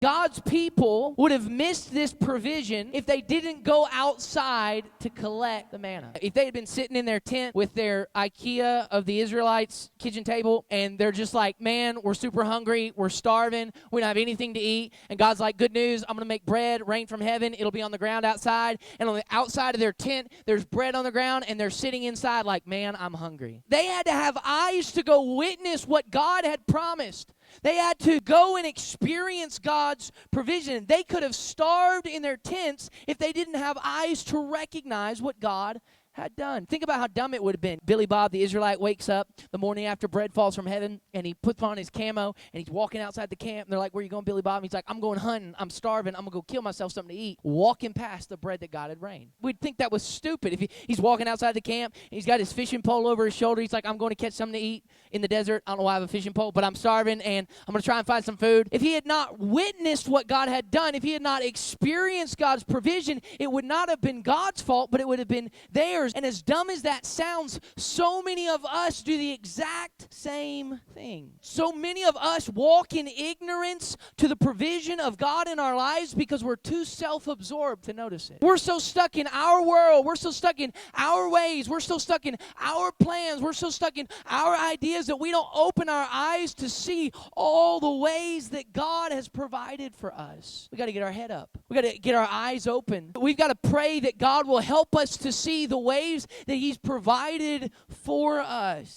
God's people would have missed this provision if they didn't go outside to collect the manna. If they had been sitting in their tent with their IKEA of the Israelites kitchen table, and they're just like, man, we're super hungry, we're starving, we don't have anything to eat, and God's like, good news, I'm going to make bread rain from heaven, it'll be on the ground outside, and on the outside of their tent, there's bread on the ground, and they're sitting inside like, man, I'm hungry. They had to have eyes to go witness what God had promised. They had to go and experience God's provision. They could have starved in their tents if they didn't have eyes to recognize what God had done. Think about how dumb it would have been. Billy Bob, the Israelite, wakes up the morning after bread falls from heaven, and he puts on his camo, and he's walking outside the camp, and they're like, where are you going, Billy Bob? And he's like, I'm going hunting. I'm starving. I'm going to go kill myself something to eat. Walking past the bread that God had rained. We'd think that was stupid. If he's walking outside the camp, and he's got his fishing pole over his shoulder. He's like, I'm going to catch something to eat in the desert. I don't know why I have a fishing pole, but I'm starving, and I'm going to try and find some food. If he had not witnessed what God had done, if he had not experienced God's provision, it would not have been God's fault, but it would have been theirs. And as dumb as that sounds, so many of us do the exact same thing. So many of us walk in ignorance to the provision of God in our lives because we're too self-absorbed to notice it. We're so stuck in our world. We're so stuck in our ways. We're so stuck in our plans. We're so stuck in our ideas that we don't open our eyes to see all the ways that God has provided for us. We got to get our head up. We got to get our eyes open. We've got to pray that God will help us to see the ways that He's provided for us.